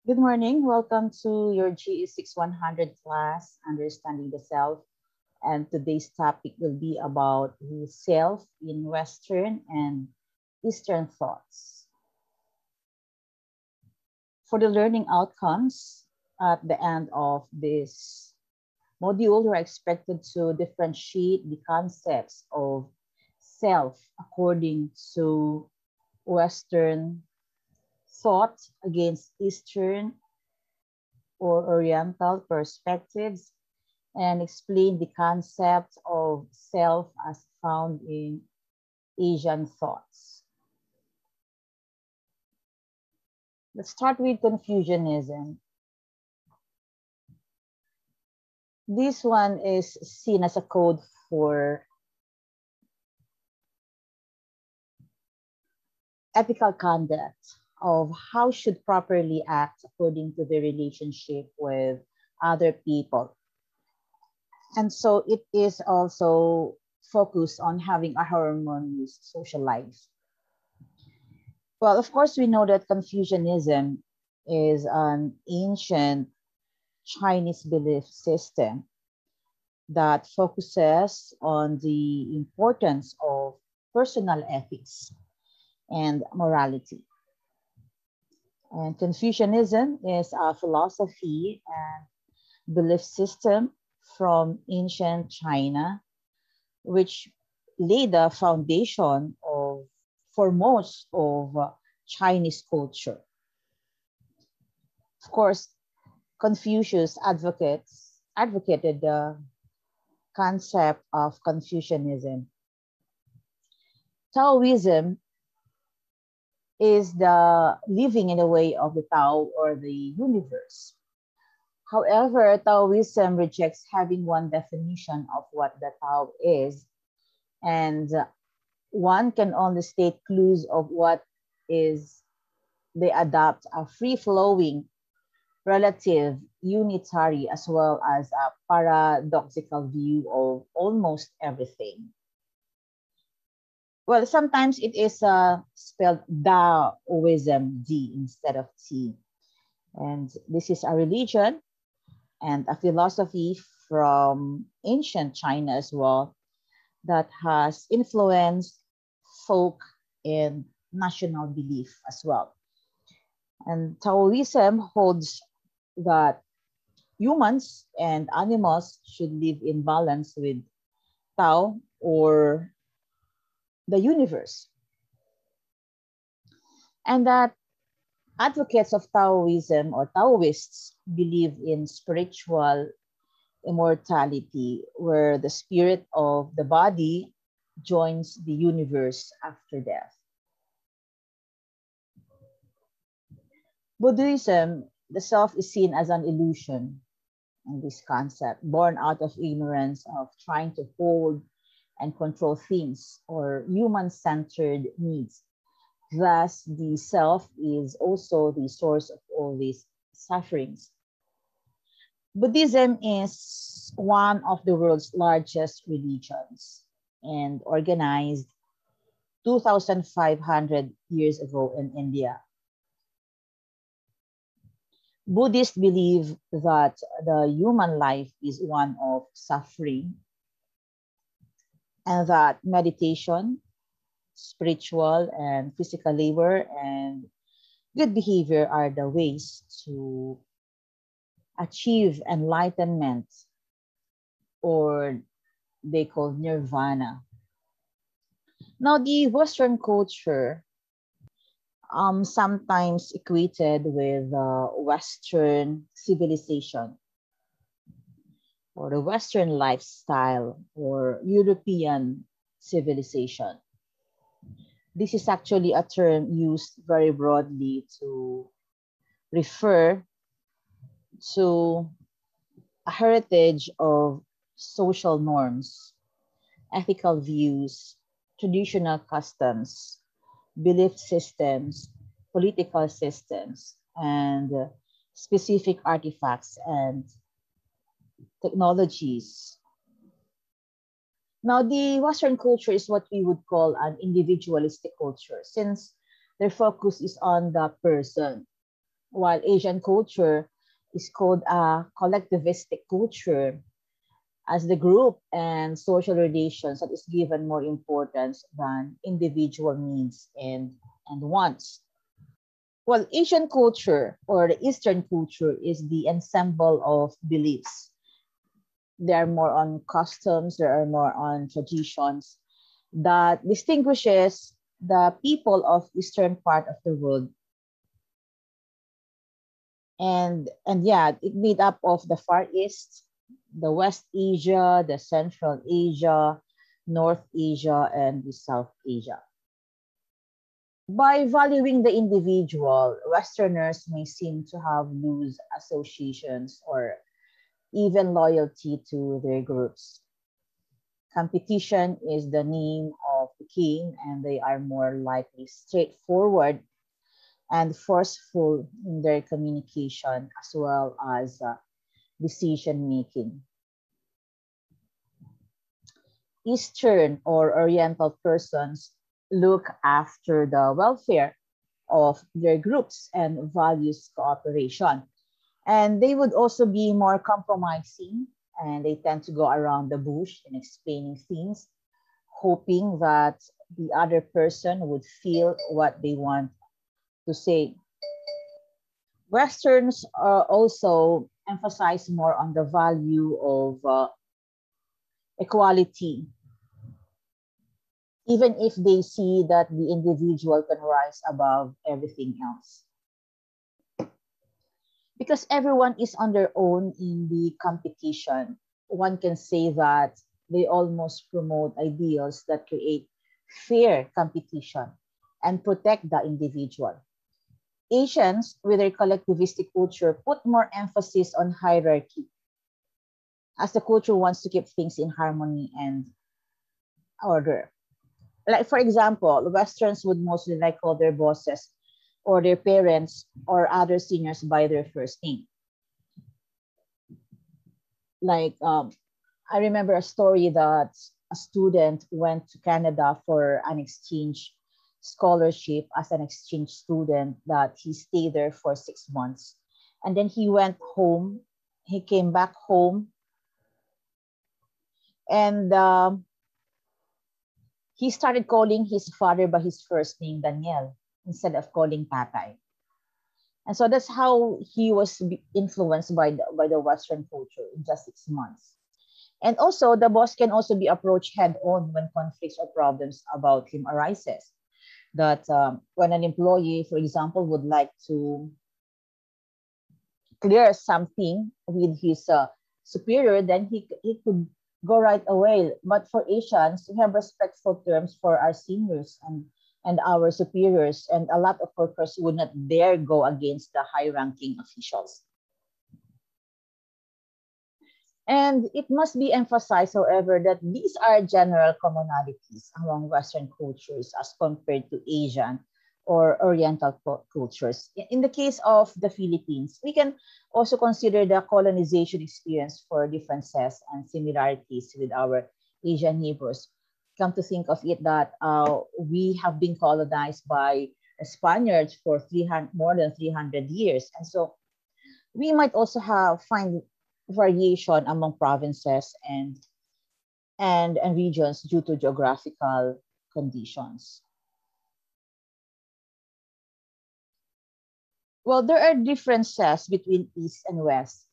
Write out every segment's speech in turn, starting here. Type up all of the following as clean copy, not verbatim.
Good morning. Welcome to your GE6100 class, Understanding the Self. And today's topic will be about the self in Western and Eastern thoughts. For the learning outcomes at the end of this module, we're expected to differentiate the concepts of self according to Western thought against Eastern or Oriental perspectives, and explain the concept of self as found in Asian thoughts. Let's start with Confucianism. This one is seen as a code for ethical conduct of how should properly act according to the relationship with other people. And so it is also focused on having a harmonious social life. Well, of course, we know that Confucianism is an ancient Chinese belief system that focuses on the importance of personal ethics and morality. And Confucianism is a philosophy and belief system from ancient China, which laid the foundation for most of Chinese culture. Of course, Confucius advocated the concept of Confucianism. Taoism is the living in the way of the Tao or the universe. However, Taoism rejects having one definition of what the Tao is, and one can only state clues of what is. They adopt a free-flowing, relative, unitary, as well as a paradoxical view of almost everything. Well, sometimes it is spelled Daoism, D instead of T. And this is a religion and a philosophy from ancient China as well that has influenced folk and national belief as well. And Taoism holds that humans and animals should live in balance with Tao or the universe. And that advocates of Taoism or Taoists believe in spiritual immortality, where the spirit of the body joins the universe after death. Buddhism, the self is seen as an illusion in this concept, born out of ignorance of trying to hold and control things or human-centered needs. Thus, the self is also the source of all these sufferings. Buddhism is one of the world's largest religions and organized 2,500 years ago in India. Buddhists believe that the human life is one of suffering and that meditation, spiritual and physical labor, and good behavior are the ways to achieve enlightenment, or they call nirvana. Now, the Western culture sometimes equated with Western civilization or the Western lifestyle or European civilization. This is actually a term used very broadly to refer to a heritage of social norms, ethical views, traditional customs, belief systems, political systems, and specific artifacts and technologies. Now, the Western culture is what we would call an individualistic culture, since their focus is on the person. while Asian culture is called a collectivistic culture, as the group and social relations that is given more importance than individual needs and wants. Well, Asian culture or the Eastern culture is the ensemble of beliefs. They are more on customs, they are more on traditions that distinguishes the people of Eastern part of the world. And yeah, it made up of the Far East, the West Asia, the Central Asia, North Asia, and the South Asia. By valuing the individual, Westerners may seem to have loose associations or even loyalty to their groups. Competition is the name of the game, and they are more likely straightforward and forceful in their communication as well as decision making. Eastern or Oriental persons look after the welfare of their groups and values cooperation. And they would also be more compromising, and they tend to go around the bush in explaining things, hoping that the other person would feel what they want to say. Westerns also emphasize more on the value of equality, even if they see that the individual can rise above everything else. Because everyone is on their own in the competition, one can say that they almost promote ideals that create fair competition and protect the individual. Asians, with their collectivistic culture, put more emphasis on hierarchy, as the culture wants to keep things in harmony and order. Like, for example, Westerns would mostly like call their bosses or their parents or other seniors by their first name. Like, I remember a story that a student went to Canada for an exchange scholarship as an exchange student, that he stayed there for 6 months. And then he went home, he came back home, and he started calling his father by his first name, Daniel, instead of calling Tatay. And so that's how he was influenced by the Western culture in just 6 months. And also, the boss can also be approached head-on when conflicts or problems about him arises. That when an employee, for example, would like to clear something with his superior, then he could go right away. But for Asians, we have respectful terms for our seniors and our superiors, and a lot of workers would not dare go against the high-ranking officials. And it must be emphasized, however, that these are general commonalities among Western cultures as compared to Asian or Oriental cultures. In the case of the Philippines, we can also consider the colonization experience for differences and similarities with our Asian neighbors. Come to think of it, that we have been colonized by Spaniards for more than 300 years. And so we might also find variation among provinces and regions due to geographical conditions. Well, there are differences between East and West,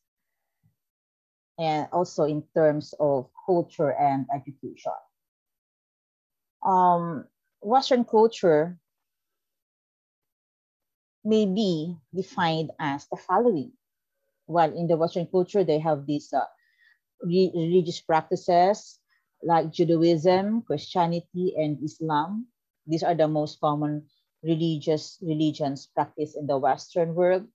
and also in terms of culture and education. Western culture may be defined as the following. While in the Western culture, they have these religious practices like Judaism, Christianity, and Islam. These are the most common religions practiced in the Western world.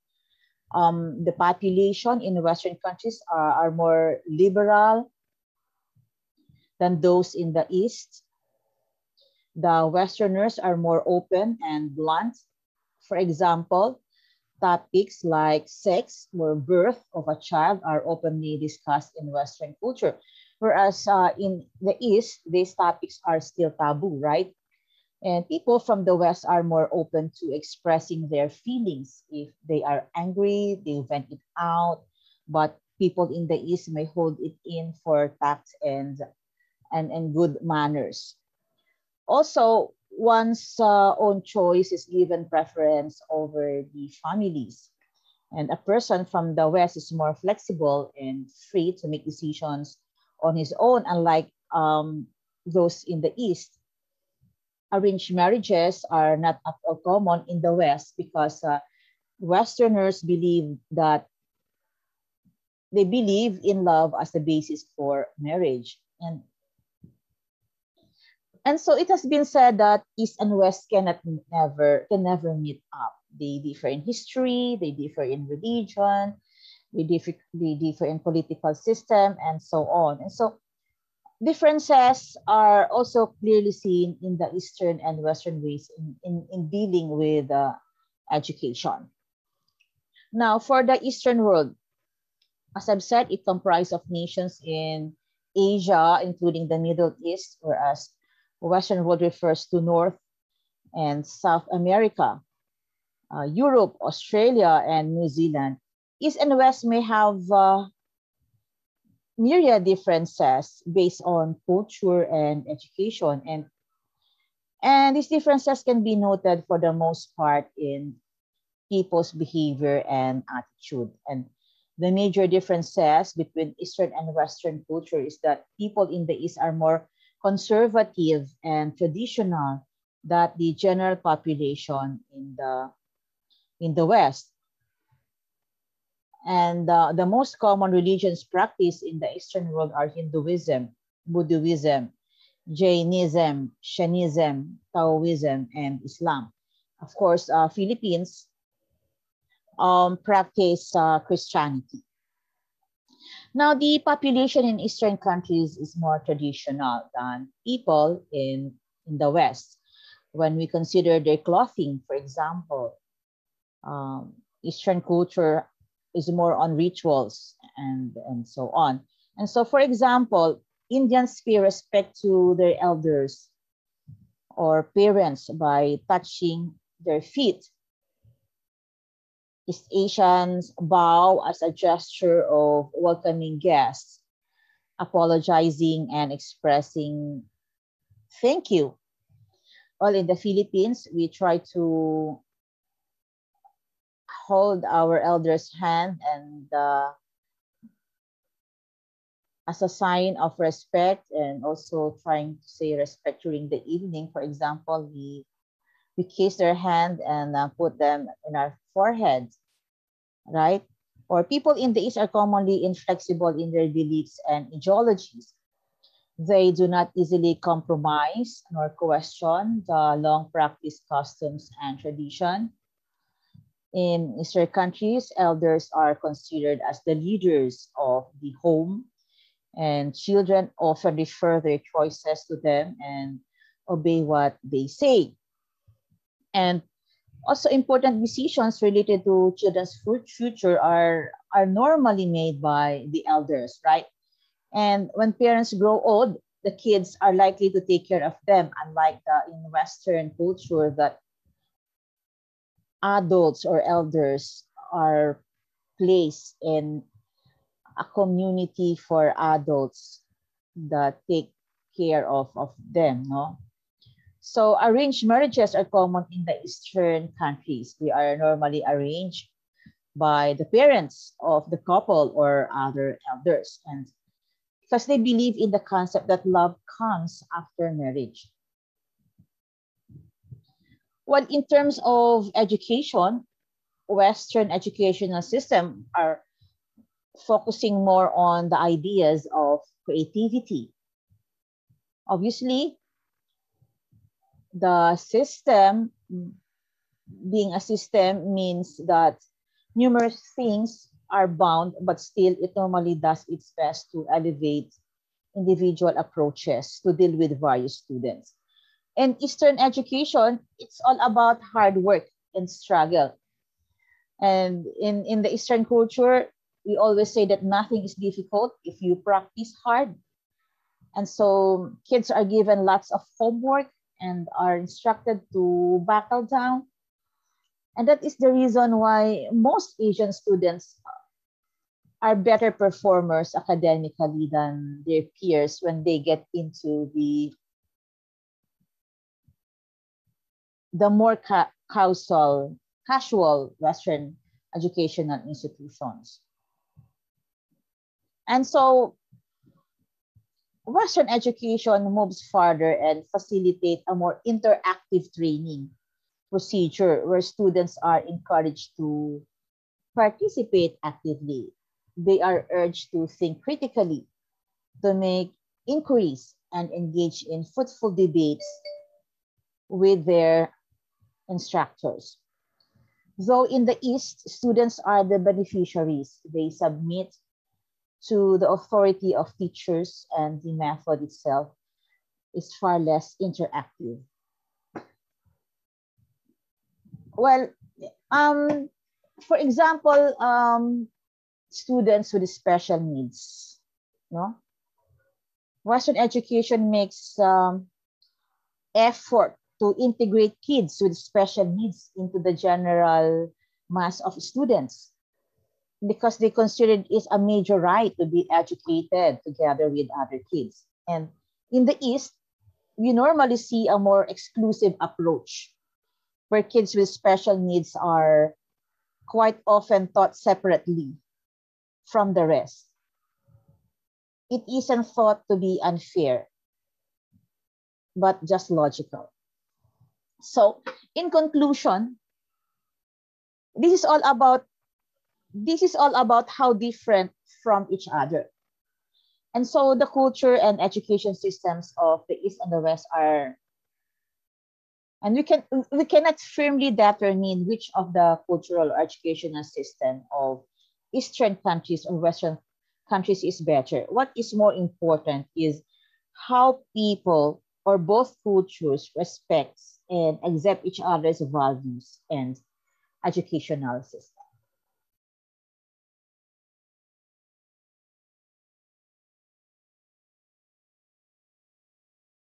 The population in the Western countries are more liberal than those in the East. The Westerners are more open and blunt. For example, topics like sex or birth of a child are openly discussed in Western culture, whereas in the East, these topics are still taboo, right? And people from the West are more open to expressing their feelings. If they are angry, they vent it out. But people in the East may hold it in for tact and good manners. Also, one's own choice is given preference over the families. And a person from the West is more flexible and free to make decisions on his own, unlike those in the East. Arranged marriages are not at all common in the West because Westerners believe that they believe in love as the basis for marriage. And so it has been said that East and West can never meet up. They differ in history, they differ in religion, they differ in political system, and so on. And so differences are also clearly seen in the Eastern and Western ways in dealing with education. Now, for the Eastern world, as I've said, it comprises of nations in Asia, including the Middle East, whereas Western world refers to North and South America, Europe, Australia, and New Zealand. East and West may have myriad differences based on culture and education, and these differences can be noted for the most part in people's behavior and attitude. And the major differences between Eastern and Western culture is that people in the East are more conservative and traditional than the general population in the West. And the most common religions practiced in the Eastern world are Hinduism, Buddhism, Jainism, Shaivism, Taoism, and Islam. Of course, Philippines practice Christianity. Now, the population in Eastern countries is more traditional than people in the West. When we consider their clothing, for example, Eastern culture is more on rituals and so on. And so, for example, Indians pay respect to their elders or parents by touching their feet. East Asians bow as a gesture of welcoming guests, apologizing and expressing thank you. Well, in the Philippines, we try to hold our elders' hand and as a sign of respect, and also trying to say respect during the evening. For example, we kiss their hand and put them in our forehead, right? Or people in the East are commonly inflexible in their beliefs and ideologies. They do not easily compromise nor question the long practiced customs and tradition. In Eastern countries, elders are considered as the leaders of the home, and children often refer their choices to them and obey what they say. And also important decisions related to children's future are normally made by the elders, right? And when parents grow old, the kids are likely to take care of them, unlike in Western culture that adults or elders are placed in a community for adults that take care of them, no? So arranged marriages are common in the Eastern countries. They are normally arranged by the parents of the couple or other elders, and because they believe in the concept that love comes after marriage. Well, in terms of education, Western educational system are focusing more on the ideas of creativity. Obviously, the system being a system means that numerous things are bound, but still it normally does its best to elevate individual approaches to deal with various students. And Eastern education, it's all about hard work and struggle. And in the Eastern culture, we always say that nothing is difficult if you practice hard. And so kids are given lots of homework, and are instructed to buckle down. And that is the reason why most Asian students are better performers academically than their peers when they get into the more casual Western educational institutions. And so Western education moves further and facilitate a more interactive training procedure where students are encouraged to participate actively. They are urged to think critically, to make inquiries, and engage in fruitful debates with their instructors. Though in the East, students are the beneficiaries. They submit to the authority of teachers, and the method itself is far less interactive. Well, for example, students with special needs, no? Western education makes effort to integrate kids with special needs into the general mass of students because they consider it is a major right to be educated together with other kids. And in the East, we normally see a more exclusive approach where kids with special needs are quite often taught separately from the rest. It isn't thought to be unfair, but just logical. So, in conclusion, this is all about how different from each other. And so the culture and education systems of the East and the West are, and we cannot firmly determine which of the cultural or educational system of Eastern countries or Western countries is better. What is more important is how people or both cultures respect and accept each other's values and educational system.